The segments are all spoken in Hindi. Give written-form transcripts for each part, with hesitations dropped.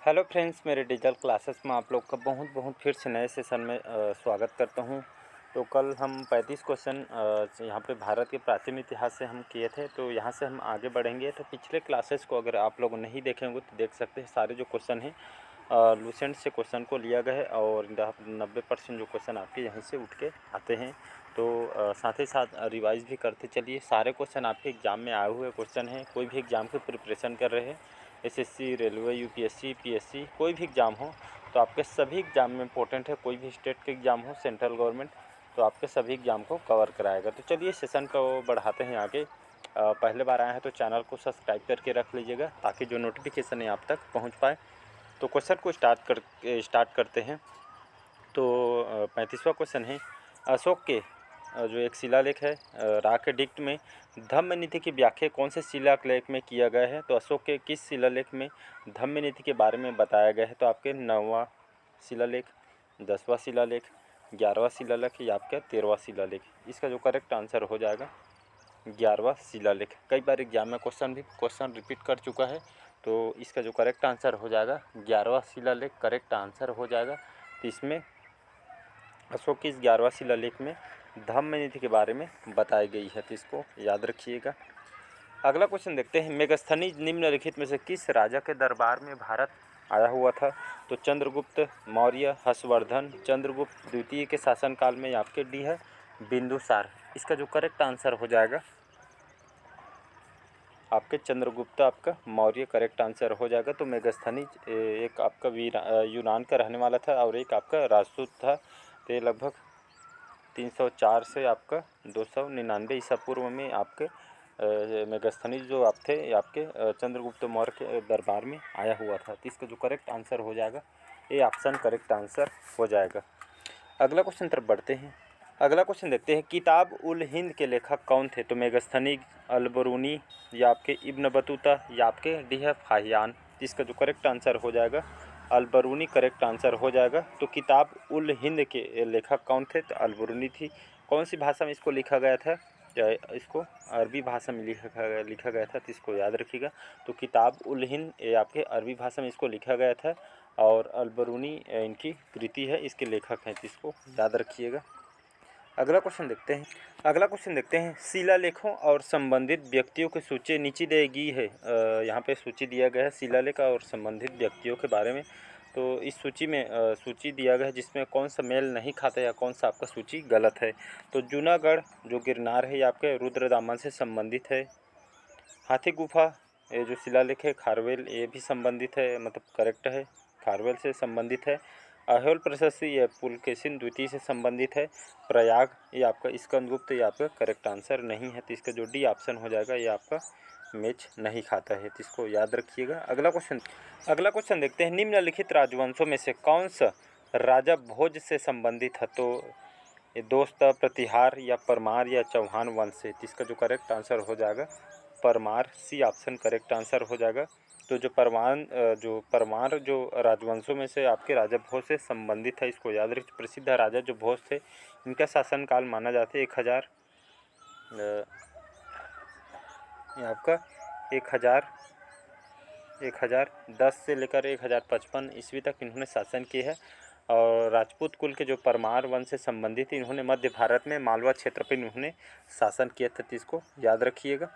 हेलो फ्रेंड्स, मेरे डिजिटल क्लासेस में आप लोग का बहुत बहुत फिर से नए सेशन में स्वागत करता हूं। तो कल हम 35 क्वेश्चन यहाँ पे भारत के प्राचीन इतिहास से हम किए थे, तो यहाँ से हम आगे बढ़ेंगे। तो पिछले क्लासेस को अगर आप लोग नहीं देखे होंगे तो देख सकते हैं। सारे जो क्वेश्चन हैं लूसेंट से क्वेश्चन को लिया गया है और 90% जो क्वेश्चन आपके यहीं से उठ के आते हैं। तो साथ ही साथ रिवाइज़ भी करते चलिए। सारे क्वेश्चन आपके एग्ज़ाम में आए हुए क्वेश्चन हैं। कोई भी एग्ज़ाम की प्रिपरेशन कर रहे हैं, एसएससी, रेलवे, यूपीएससी, पीएससी, कोई भी एग्ज़ाम हो, तो आपके सभी एग्ज़ाम में इंपॉर्टेंट है। कोई भी स्टेट के एग्ज़ाम हो, सेंट्रल गवर्नमेंट, तो आपके सभी एग्ज़ाम को कवर कराएगा। तो चलिए सेशन को बढ़ाते हैं आगे। पहले बार आए हैं तो चैनल को सब्सक्राइब करके रख लीजिएगा ताकि जो नोटिफिकेशन है आप तक पहुंच पाए। तो क्वेश्चन को स्टार्ट करते हैं। तो 35वां क्वेश्चन है, अशोक के जो एक शिलालेख है राकेडिक्ट में धम्मनीति की व्याख्या कौन से शिलालेख में किया गया है। तो अशोक के किस शिलालेख में धम्मनीति के बारे में बताया गया है। तो आपके 9वां शिलालेख, 10वां शिलालेख, 11वां शिलालेख या आपका 13वां शिलालेख। इसका जो करेक्ट आंसर हो जाएगा 11वां शिलालेख। कई बार एग्जाम में क्वेश्चन रिपीट कर चुका है, तो इसका जो करेक्ट आंसर हो जाएगा 11वां शिलालेख करेक्ट आंसर हो जाएगा। तो इसमें अशोक की इस 11वां शिलालेख में धम्मनीति के बारे में बताई गई है, तो इसको याद रखिएगा। अगला क्वेश्चन देखते हैं, मेगस्थनी निम्नलिखित में से किस राजा के दरबार में भारत आया हुआ था। तो चंद्रगुप्त मौर्य, हर्षवर्धन, चंद्रगुप्त द्वितीय के शासनकाल में आपके डी है बिंदुसार। इसका जो करेक्ट आंसर हो जाएगा आपके चंद्रगुप्त आपका मौर्य करेक्ट आंसर हो जाएगा। तो मेगस्थनी एक आपका यूनान का रहने वाला था और एक आपका राजपूत था। तो ये लगभग 304 से आपका 299 ईसा पूर्व में आपके मेगस्थनीज जो आप थे आपके चंद्रगुप्त मौर्य के दरबार में आया हुआ था। तो इसका जो करेक्ट आंसर हो जाएगा ये ऑप्शन करेक्ट आंसर हो जाएगा। अगला क्वेश्चन तरफ बढ़ते हैं। अगला क्वेश्चन देखते हैं, किताब उल हिंद के लेखक कौन थे। तो मेगस्थनी, अलबरूनी या आपके इब्न बतूता या आपके डीह फाहियान। इसका जो करेक्ट आंसर हो जाएगा अलबरूनी करेक्ट आंसर हो जाएगा। तो किताब उल हिंद के लेखक कौन थे। तो अलबरूनी थी। कौन सी भाषा में इसको लिखा गया था। इसको अरबी भाषा में लिखा गया था, तो इसको याद रखिएगा। तो किताब उल हिंद ये आपके अरबी भाषा में इसको लिखा गया था और अलबरूनी इनकी कृति है, इसके लेखक हैं, तो इसको याद रखिएगा। अगला क्वेश्चन देखते हैं, शिलालेखों और संबंधित व्यक्तियों की सूची नीचे दी गई है। यहाँ पे सूची दिया गया है शिलालेख और संबंधित व्यक्तियों के बारे में। तो इस सूची में सूची दिया गया है जिसमें कौन सा मेल नहीं खाता या कौन सा आपका सूची गलत है। तो जूनागढ़ जो गिरनार है ये आपके रुद्रदामन से संबंधित है। हाथी गुफा ये जो शिलालेख है खारवेल ये भी संबंधित है, मतलब करेक्ट है, खारवेल से संबंधित है। अहोल प्रशस्ति ये पुलकेशिन द्वितीय से संबंधित है। प्रयाग ये आपका स्कंदगुप्त ये आपका करेक्ट आंसर नहीं है, तो इसका जो डी ऑप्शन हो जाएगा ये आपका मैच नहीं खाता है, तो इसको याद रखिएगा। अगला क्वेश्चन देखते हैं, निम्नलिखित राजवंशों में से कौन सा राजा भोज से संबंधित है। तो ये दोस्त, प्रतिहार या परमार या चौहान वंश से। तो इसका जो करेक्ट आंसर हो जाएगा Parmar, C option correct answer हो जाएगा। तो जो परमार जो राजवंशों में से आपके राजा भोज से संबंधित है, इसको याद रखिए। प्रसिद्ध राजा जो भोज थे इनका शासनकाल माना जाता है 1000 ये आपका 1010 से लेकर 1055 ईस्वी तक इन्होंने शासन किया है। और राजपूत कुल के जो परमार वंश से संबंधित इन्होंने मध्य भारत में मालवा क्षेत्र पर इन्होंने शासन किया था, तो इसको याद रखिएगा।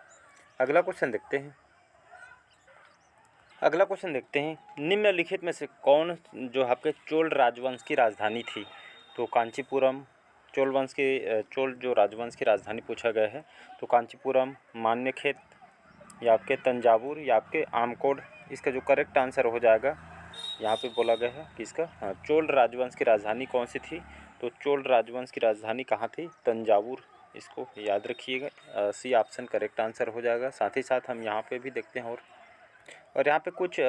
अगला क्वेश्चन देखते हैं, निम्नलिखित में से कौन जो आपके चोल राजवंश की राजधानी थी। तो कांचीपुरम, चोल जो राजवंश की राजधानी पूछा गया है, तो कांचीपुरम, मान्यखेत या आपके तंजावुर या आपके आमकोड। इसका जो करेक्ट आंसर हो जाएगा यहाँ पे बोला गया है कि इसका चोल राजवंश की राजधानी कौन सी थी। तो चोल राजवंश की राजधानी कहाँ थी, तंजावुर, इसको याद रखिएगा। सी ऑप्शन करेक्ट आंसर हो जाएगा। साथ ही साथ हम यहाँ पे भी देखते हैं और यहाँ पे कुछ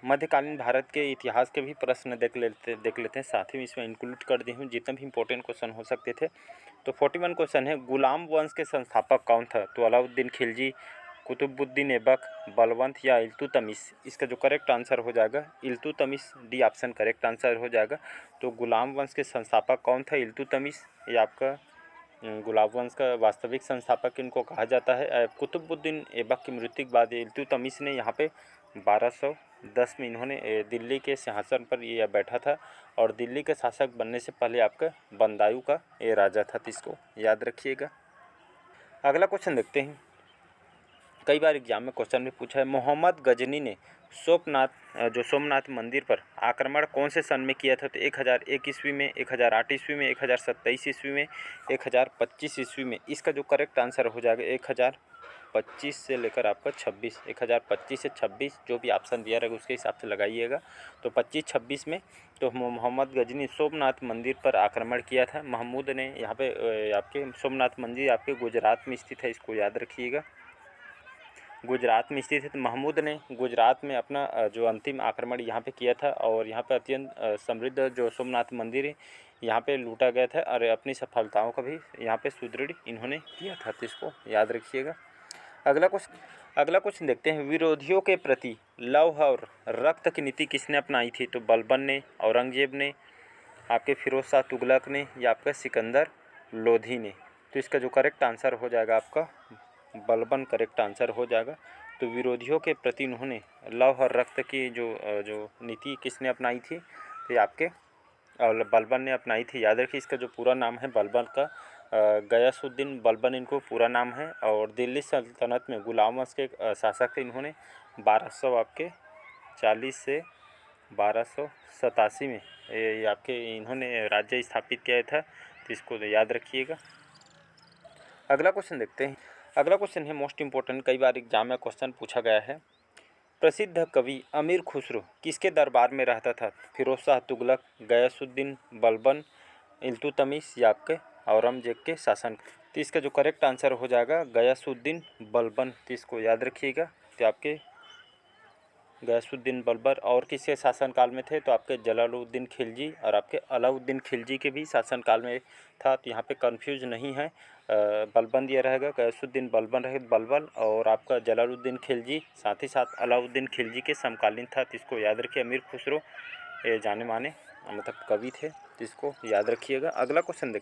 मध्यकालीन भारत के इतिहास के भी प्रश्न देख लेते हैं। साथ ही इसमें इंक्लूड कर दिए हूँ जितने भी इंपॉर्टेंट क्वेश्चन हो सकते थे। तो 41 क्वेश्चन है, गुलाम वंश के संस्थापक कौन था। तो अलाउद्दीन खिलजी, कुतुबुद्दीन ऐबक, बलवंत या इल्तुतमिश। इसका जो करेक्ट आंसर हो जाएगा Iltutmish, D option correct answer हो जाएगा। तो गुलाम वंश के संस्थापक कौन था, इल्तुतमिश या आपका गुलाब वंश का वास्तविक संस्थापक इनको कहा जाता है। कुतुबुद्दीन ऐबक की मृत्यु के बाद इल्तुतमिश ने यहाँ पे 1210 में इन्होंने दिल्ली के सिंहासन पर ये बैठा था और दिल्ली के शासक बनने से पहले आपका बदायूं का ये राजा था, तो इसको याद रखिएगा। अगला क्वेश्चन देखते हैं, कई बार एग्जाम में क्वेश्चन भी पूछा है। मोहम्मद गजनी ने सोमनाथ मंदिर पर आक्रमण कौन से सन में किया था? तो 1001 ईस्वी में, 1008 ईस्वी में, 1027 ईस्वी में, 1025 ईस्वी में। इसका जो करेक्ट आंसर हो जाएगा 1025 से लेकर आपका 26, 1025 से 26 जो भी ऑप्शन दिया रहेगा उसके हिसाब से लगाइएगा। तो 25-26 में तो मोहम्मद गजनी सोमनाथ मंदिर पर आक्रमण किया था। महमूद ने यहाँ पे आपके सोमनाथ मंदिर आपके गुजरात में स्थित है, इसको याद रखिएगा। गुजरात में स्थित है, तो महमूद ने गुजरात में अपना जो अंतिम आक्रमण यहाँ पे किया था और यहाँ पे अत्यंत समृद्ध जो सोमनाथ मंदिर है यहाँ पे लूटा गया था और अपनी सफलताओं का भी यहाँ पे सुदृढ़ इन्होंने किया था, तो इसको याद रखिएगा। अगला क्वेश्चन देखते हैं, विरोधियों के प्रति लौह और रक्त की नीति किसने अपनाई थी? तो बलबन ने, औरंगजेब ने, आपके फिरोज शाह तुगलक ने या आपका सिकंदर लोधी ने। तो इसका जो करेक्ट आंसर हो जाएगा आपका बलबन करेक्ट आंसर हो जाएगा। तो विरोधियों के प्रति उन्होंने लौह और रक्त की जो नीति किसने अपनाई थी? तो ये आपके बलबन ने अपनाई थी, याद रखिए। इसका जो पूरा नाम है बलबन का गयासुद्दीन बलबन इनको पूरा नाम है और दिल्ली सल्तनत में गुलाम वंश के शासक थे इन्होंने 1240 से 1287 में ये आपके इन्होंने राज्य स्थापित किया था, तो इसको याद रखिएगा। अगला क्वेश्चन देखते हैं, अगला क्वेश्चन है मोस्ट इम्पोर्टेंट, कई बार एग्जाम में क्वेश्चन पूछा गया है। प्रसिद्ध कवि अमीर खुसरो किसके दरबार में रहता था? फिरोज शाह तुगलक, गयासुद्दीन बलबन, इल्तुतमिश या आपके औरंगजेब के शासन। तो इसका जो करेक्ट आंसर हो जाएगा गयासुद्दीन बलबन, तो इसको याद रखिएगा। तो आपके गयासुद्दीन बलबन और किसके शासनकाल में थे? तो आपके जलालुद्दीन खिलजी और आपके अलाउद्दीन खिलजी के भी शासनकाल में था, तो यहाँ पे कंफ्यूज नहीं है। बलबन दिया रहेगा, गयासुद्दीन बलबन रहे बलबन और आपका जलालुद्दीन खिलजी साथ ही साथ अलाउद्दीन खिलजी के समकालीन था, तो इसको याद रखिए। अमीर खुसरो ये जाने माने मतलब कवि थे, तो इसको याद रखिएगा। अगला क्वेश्चन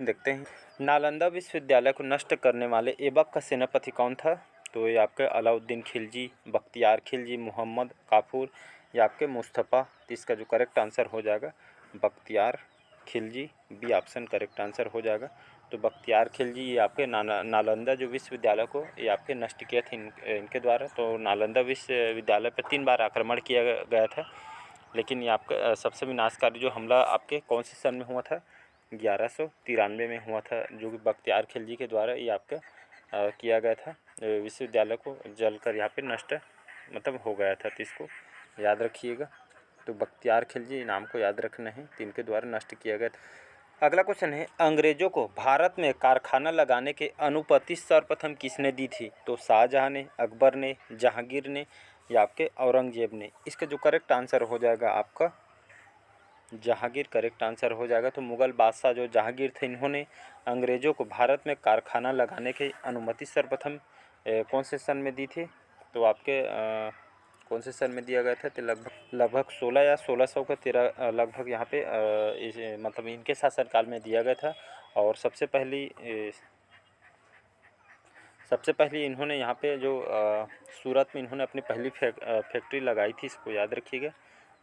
देखते हैं, नालंदा विश्वविद्यालय को नष्ट करने वाले ऐबक का सेनापति कौन था? तो ये आपके अलाउद्दीन खिलजी, बख्तियार खिलजी, मोहम्मद काफूर या आपके मुस्तफ़ा। तो इसका जो करेक्ट आंसर हो जाएगा Bakhtiyar Khilji, B option correct answer हो जाएगा। तो बख्तियार खिलजी ये आपके नालंदा जो विश्वविद्यालय को ये आपके नष्ट किया था इनके द्वारा। तो नालंदा विश्वविद्यालय पर 3 बार आक्रमण किया गया था, लेकिन ये आपका सबसे विनाशकारी जो हमला आपके कौन से सन में हुआ था? 1193 में हुआ था, जो कि बख्तियार खिलजी के द्वारा ये आपका किया गया था। विश्वविद्यालय को जलकर यहाँ पे नष्ट मतलब हो गया था, तो इसको याद रखिएगा। तो बख्तियार खिलजी नाम को याद रखना है, तो इनके द्वारा नष्ट किया गया था। अगला क्वेश्चन है, अंग्रेजों को भारत में कारखाना लगाने के अनुमति सर्वप्रथम किसने दी थी? तो शाहजहाँ ने, अकबर ने, जहांगीर ने या आपके औरंगजेब ने। इसका जो करेक्ट आंसर हो जाएगा आपका जहांगीर करेक्ट आंसर हो जाएगा। तो मुग़ल बादशाह जो जहांगीर थे इन्होंने अंग्रेज़ों को भारत में कारखाना लगाने की अनुमति सर्वप्रथम कौन से सन में दी थी? तो आपके कौन से सन में दिया गया था? तो लगभग 16 या 1600 का 13 लगभग यहाँ पे मतलब इनके शासनकाल में दिया गया था। और सबसे पहली इन्होंने यहाँ पे जो सूरत में इन्होंने अपनी पहली फैक्ट्री लगाई थी, इसको याद रखिएगा,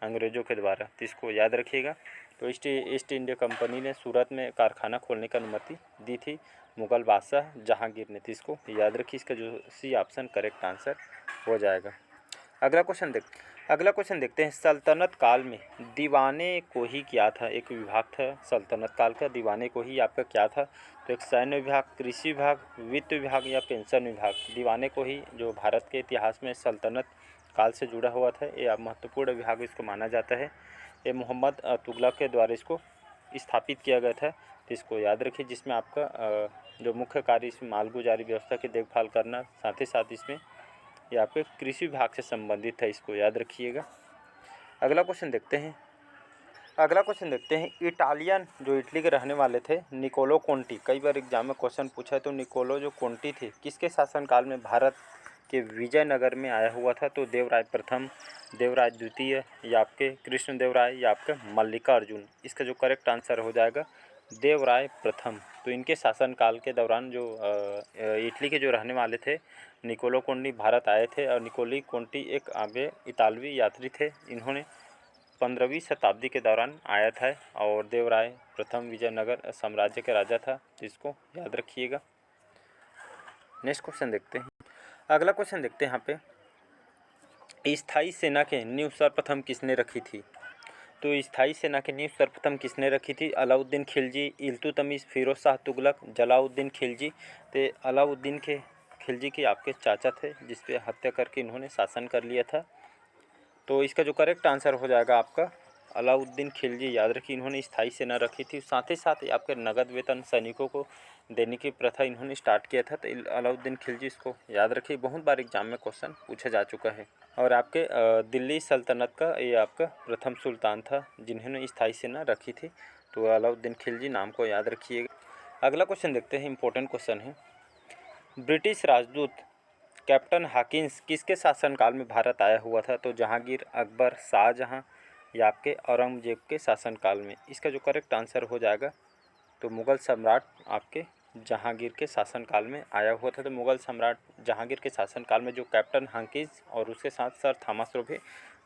अंग्रेज़ों के द्वारा, तो इसको याद रखिएगा। तो ईस्ट इंडिया कंपनी ने सूरत में कारखाना खोलने की अनुमति दी थी मुग़ल बादशाह जहांगीर ने, तो इसको याद रखिए। इसका जो सी ऑप्शन करेक्ट आंसर हो जाएगा। अगला क्वेश्चन देखते हैं, सल्तनत काल में दीवाने कोही क्या था? एक विभाग था सल्तनत काल का, दीवाने कोही आपका क्या था? तो एक सैन्य विभाग, कृषि विभाग, वित्त विभाग या पेंशन विभाग। दीवाने कोही जो भारत के इतिहास में सल्तनत काल से जुड़ा हुआ था, ये महत्वपूर्ण विभाग इसको माना जाता है। ये मोहम्मद तुगलक के द्वारा इसको स्थापित किया गया था, तो इसको याद रखिए। जिसमें आपका जो मुख्य कार्य इसमें मालगुजारी व्यवस्था की देखभाल करना, साथ ही साथ इसमें ये आपके कृषि विभाग से संबंधित है, इसको याद रखिएगा। अगला क्वेश्चन देखते हैं, इटालियन जो इटली के रहने वाले थे निकोलो कोंटी, कई बार एग्जाम में क्वेश्चन पूछा है। तो निकोलो जो कोंटी थे किसके शासनकाल में भारत के विजयनगर में आया हुआ था? तो देवराय प्रथम, देवराय द्वितीय या आपके कृष्णदेवराय या आपके मल्लिका अर्जुन। इसका जो करेक्ट आंसर हो जाएगा देवराय प्रथम। तो इनके शासनकाल के दौरान जो इटली के जो रहने वाले थे निकोलो कोंडी भारत आए थे और निकोली कोंटी एक आगे इतालवी यात्री थे। इन्होंने 15वीं शताब्दी के दौरान आया था और देवराय प्रथम विजयनगर साम्राज्य के राजा था, जिसको याद रखिएगा। नेक्स्ट क्वेश्चन देखते हैं। अगला क्वेश्चन देखते हैं यहाँ पे, स्थायी सेना के नींव सर्वप्रथम किसने रखी थी? तो स्थायी सेना की नींव सर्वप्रथम किसने रखी थी? अलाउद्दीन खिलजी, इल्तुतमिश, फिरोज शाह तुगलक, जलाउद्दीन खिलजी। तो अलाउद्दीन के खिलजी के आपके चाचा थे, जिस पे हत्या करके इन्होंने शासन कर लिया था। तो इसका जो करेक्ट आंसर हो जाएगा आपका अलाउद्दीन खिलजी। याद रखिए, इन्होंने स्थायी सेना रखी थी। साथ ही साथ आपके नगद वेतन सैनिकों को देने की प्रथा इन्होंने स्टार्ट किया था। तो अलाउद्दीन खिलजी, इसको याद रखिए, बहुत बार एग्जाम में क्वेश्चन पूछा जा चुका है। और आपके दिल्ली सल्तनत का ये आपका प्रथम सुल्तान था जिन्होंने स्थायी सेना रखी थी। तो अलाउद्दीन खिलजी नाम को याद रखिएगा। अगला क्वेश्चन देखते हैं, इंपॉर्टेंट क्वेश्चन है। ब्रिटिश राजदूत कैप्टन हॉकिंस किसके शासनकाल में भारत आया हुआ था? तो जहांगीर, अकबर, शाहजहां या आपके औरंगजेब के शासनकाल में। इसका जो करेक्ट आंसर हो जाएगा तो मुग़ल सम्राट आपके जहांगीर के शासनकाल में आया हुआ था। तो मुग़ल सम्राट जहांगीर के शासनकाल में जो कैप्टन हॉकिंस और उसके साथ सर थॉमस रो भी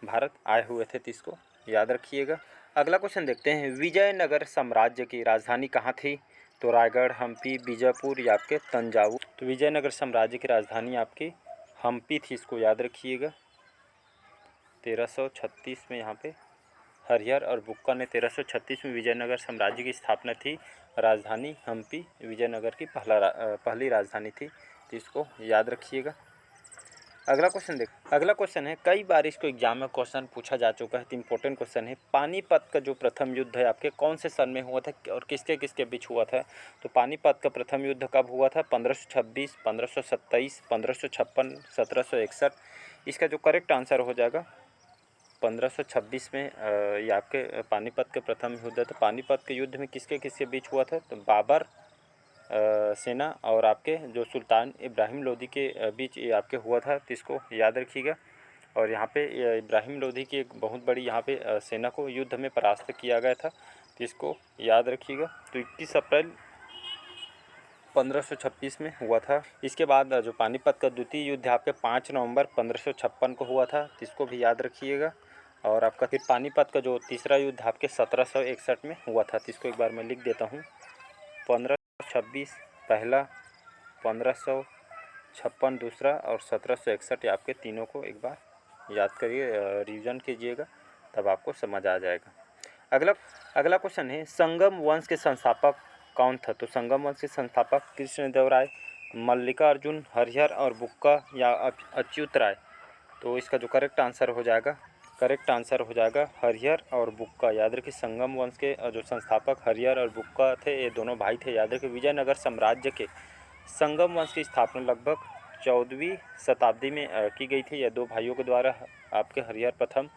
भारत आए हुए थे, तो इसको याद रखिएगा। अगला क्वेश्चन देखते हैं, विजयनगर साम्राज्य की राजधानी कहाँ थी? तो रायगढ़, हम्पी, बीजापुर या आपके तंजावुर। तो विजयनगर साम्राज्य की राजधानी आपकी हम्पी थी, इसको याद रखिएगा। 1336 में यहाँ पे हरिहर और बुक्का ने 1336 में विजयनगर साम्राज्य की स्थापना थी। राजधानी हम्पी विजयनगर की पहली राजधानी थी, तो इसको याद रखिएगा। अगला क्वेश्चन है, कई बार इसको एग्जाम में क्वेश्चन पूछा जा चुका है, तो इम्पोर्टेंट क्वेश्चन है। पानीपत का जो प्रथम युद्ध है आपके कौन से सन में हुआ था और किसके किसके बीच हुआ था? तो पानीपत का प्रथम युद्ध कब हुआ था? 1526, 1527, 1556, 1761। इसका जो करेक्ट आंसर हो जाएगा 1526 में ये आपके पानीपत के प्रथम युद्ध है। तो पानीपत के युद्ध में किसके किसके बीच हुआ था? तो बाबर सेना और आपके जो सुल्तान इब्राहिम लोदी के बीच ये आपके हुआ था, तो इसको याद रखिएगा। और यहाँ पे इब्राहिम लोदी की एक बहुत बड़ी यहाँ पे सेना को युद्ध में परास्त किया गया था, तो इसको याद रखिएगा। तो 21 अप्रैल 1526 में हुआ था। इसके बाद जो पानीपत का द्वितीय युद्ध आपके 5 नवंबर 1556 को हुआ था, तो इसको भी याद रखिएगा। और आपका फिर पानीपत का जो तीसरा युद्ध आपके 1761 में हुआ था, तो इसको एक बार मैं लिख देता हूँ। 1526 पहला, 1556 दूसरा और 1761 आपके तीनों को एक बार याद करिए, रिवीजन कीजिएगा, तब आपको समझ आ जाएगा। अगला क्वेश्चन है, संगम वंश के संस्थापक कौन था? तो संगम वंश के संस्थापक कृष्णदेवराय, मल्लिकार्जुन, हरिहर और बुक्का या अच्युत राय। तो इसका जो करेक्ट आंसर हो जाएगा हरिहर और बुक्का। याद रखिए, संगम वंश के जो संस्थापक हरिहर और बुक्का थे, ये दोनों भाई थे। याद रखिए, विजयनगर साम्राज्य के संगम वंश की स्थापना लगभग 14वीं शताब्दी में की गई थी। यह दो भाइयों के द्वारा, आपके हरिहर प्रथम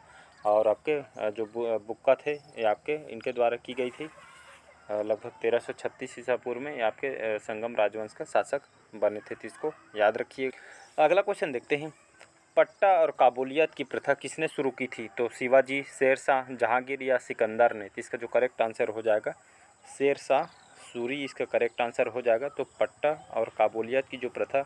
और आपके जो बुक्का थे, ये आपके इनके द्वारा की गई थी। लगभग 1336 ईसा पूर्व में ये आपके संगम राजवंश का शासक बने थे, तो इसको याद रखिए। अगला क्वेश्चन देखते हैं, पट्टा और काबुलियत की प्रथा किसने शुरू की थी? तो शिवाजी, शेरशाह, जहांगीर या सिकंदर ने। तो इसका जो करेक्ट आंसर हो जाएगा शेरशाह सूरी, इसका करेक्ट आंसर हो जाएगा। तो पट्टा और काबुलियत की जो प्रथा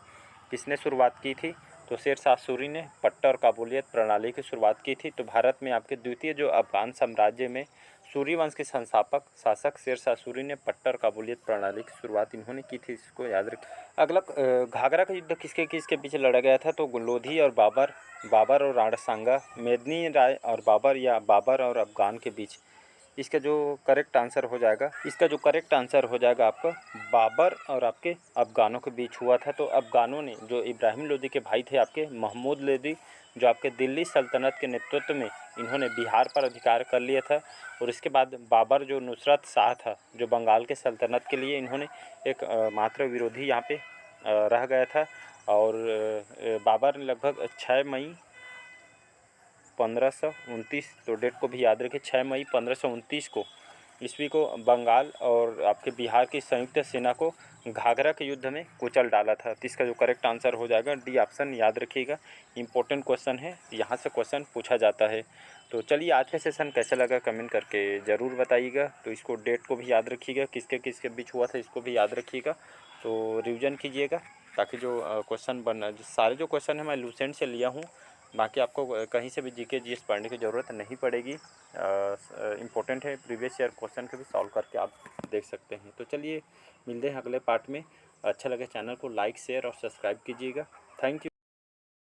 किसने शुरुआत की थी? तो शेरशाह सूरी ने पट्टा और काबुलियत प्रणाली की शुरुआत की थी। तो भारत में आपके द्वितीय जो अफगान साम्राज्य में सूरी वंश के संस्थापक शासक शेरशाह सूरी ने पट्टा और काबुलियत प्रणाली की शुरुआत इन्होंने की थी, इसको याद रखिए। अगला, घाघरा का युद्ध किसके किसके बीच लड़ा गया था? तो लोधी और बाबर और राणा सांगा, मेदिनी राय और बाबर या बाबर और अफगान के बीच। इसका जो करेक्ट आंसर हो जाएगा आपका बाबर और आपके अफगानों के बीच हुआ था। तो अफगानों ने, जो इब्राहिम लोदी के भाई थे आपके महमूद लोदी, जो आपके दिल्ली सल्तनत के नेतृत्व में इन्होंने बिहार पर अधिकार कर लिया था। और इसके बाद बाबर जो नुसरत शाह था, जो बंगाल के सल्तनत के लिए इन्होंने एक मात्र विरोधी यहाँ पे रह गया था। और बाबर ने लगभग 6 मई 1529, तो डेट को भी याद रखिए, 6 मई 1529 को ईस्वी को बंगाल और आपके बिहार की संयुक्त सेना को घाघरा के युद्ध में कुचल डाला था। तो इसका जो करेक्ट आंसर हो जाएगा डी ऑप्शन, याद रखिएगा। इंपॉर्टेंट क्वेश्चन है, यहाँ से क्वेश्चन पूछा जाता है। तो चलिए, आज का सेशन कैसा लगा कमेंट करके ज़रूर बताइएगा। तो इसको डेट को भी याद रखिएगा, किसके किसके बीच हुआ था इसको भी याद रखिएगा। तो रिवीजन कीजिएगा, ताकि जो क्वेश्चन सारे जो क्वेश्चन है मैं लूसेंट से लिया हूँ। बाकी आपको कहीं से भी जीके जीएस पढ़ने की ज़रूरत नहीं पड़ेगी। इम्पोर्टेंट है, प्रीवियस ईयर क्वेश्चन को भी सॉल्व करके आप देख सकते हैं। तो चलिए, मिलते हैं अगले पार्ट में। अच्छा लगे चैनल को लाइक शेयर और सब्सक्राइब कीजिएगा। Thank you.